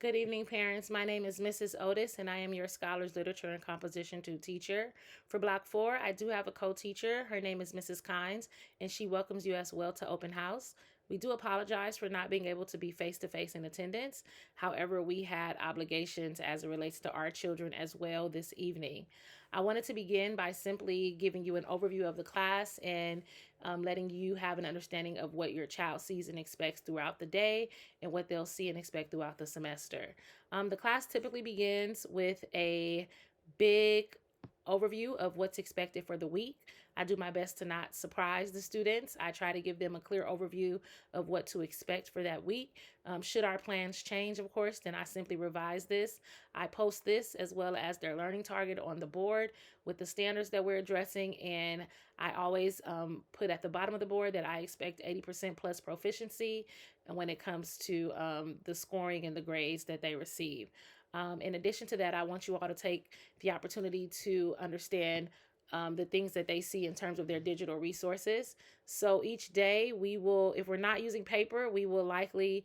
Good evening, parents. My name is Mrs. Otis, and I am your Scholars Literature and Composition 2 teacher. For Block 4, I do have a co-teacher. Her name is Mrs. Kynes, and she welcomes you as well to Open House. We do apologize for not being able to be face-to-face in attendance. However, we had obligations as it relates to our children as well this evening. I wanted to begin by simply giving you an overview of the class and letting you have an understanding of what your child sees and expects throughout the day and what they'll see and expect throughout the semester. The class typically begins with a big overview of what's expected for the week. I do my best to not surprise the students. I try to give them a clear overview of what to expect for that week. Should our plans change, of course, then I simply revise this. I post this as well as their learning target on the board with the standards that we're addressing, and I always put at the bottom of the board that I expect 80% plus proficiency when it comes to the scoring and the grades that they receive. In addition to that, I want you all to take the opportunity to understand the things that they see in terms of their digital resources. So each day we will, if we're not using paper, we will likely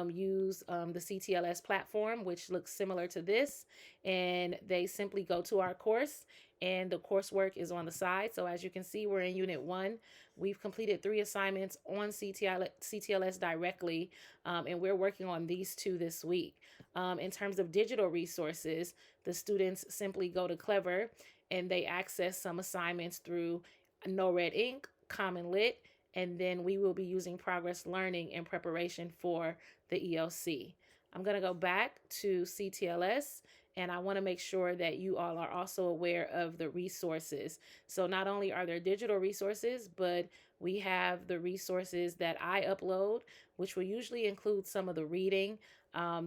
use the CTLS platform, which looks similar to this. And they simply go to our course and the coursework is on the side. So as you can see, we're in Unit 1. We've completed 3 assignments on CTLS directly, and we're working on these 2 this week. In terms of digital resources, the students simply go to Clever and they access some assignments through No Red Ink, Common Lit, and then we will be using Progress Learning in preparation for the ELC. I'm going to go back to CTLS, and I want to make sure that you all are also aware of the resources. So not only are there digital resources, but we have the resources that I upload, which will usually include some of the reading.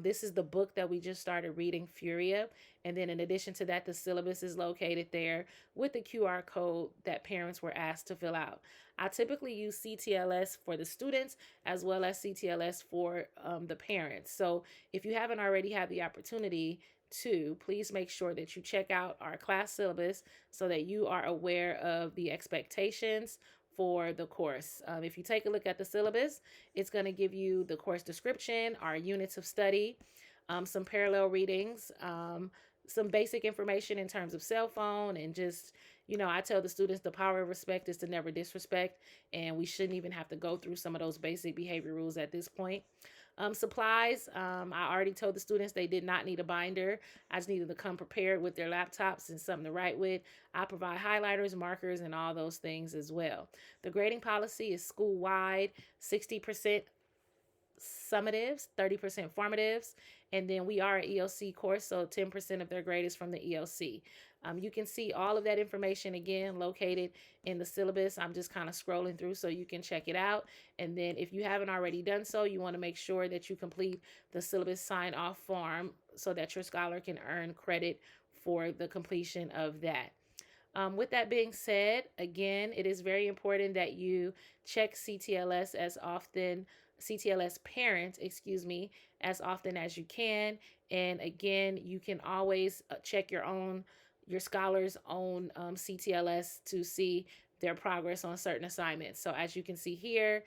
This is the book that we just started reading, Furia. And then in addition to that, the syllabus is located there with the QR code that parents were asked to fill out. I typically use CTLS for the students as well as CTLS for the parents. So if you haven't already had the opportunity to, please make sure that you check out our class syllabus so that you are aware of the expectations for the course. If you take a look at the syllabus, it's going to give you the course description, our units of study, some parallel readings, some basic information in terms of cell phone, and just, I tell the students the power of respect is to never disrespect, and we shouldn't even have to go through some of those basic behavior rules at this point. Supplies, I already told the students they did not need a binder. I just needed to come prepared with their laptops and something to write with. I provide highlighters, markers, and all those things as well. The grading policy is school-wide, 60% summatives, 30% formatives, and then we are an ELC course, so 10% of their grade is from the ELC. You can see all of that information again located in the syllabus. I'm just kind of scrolling through so you can check it out. And then if you haven't already done so, you want to make sure that you complete the syllabus sign-off form so that your scholar can earn credit for the completion of that. With that being said, again, it is very important that you check CTLS parent, as often as you can. And again, you can always check your scholar's own CTLS to see their progress on certain assignments. So as you can see here,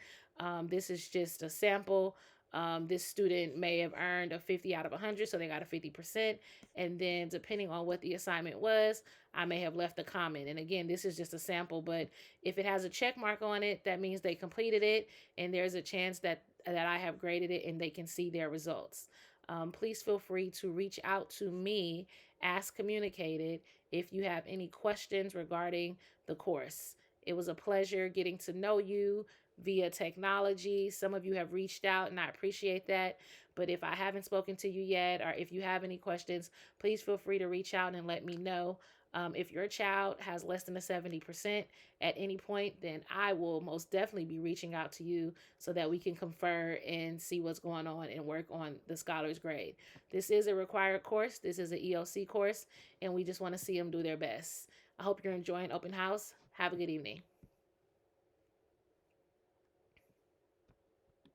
this is just a sample. This student may have earned a 50 out of 100, so they got a 50%. And then depending on what the assignment was, I may have left a comment. And again, this is just a sample, but if it has a check mark on it, that means they completed it, and there's a chance that I have graded it and they can see their results. Please feel free to reach out to me as communicated if you have any questions regarding the course. It was a pleasure getting to know you via technology. Some of you have reached out, and I appreciate that. But if I haven't spoken to you yet, or if you have any questions, please feel free to reach out and let me know. If your child has less than a 70% at any point, then I will most definitely be reaching out to you so that we can confer and see what's going on and work on the scholar's grade. This is a required course. This is an ELC course, and we just want to see them do their best. I hope you're enjoying Open House. Have a good evening.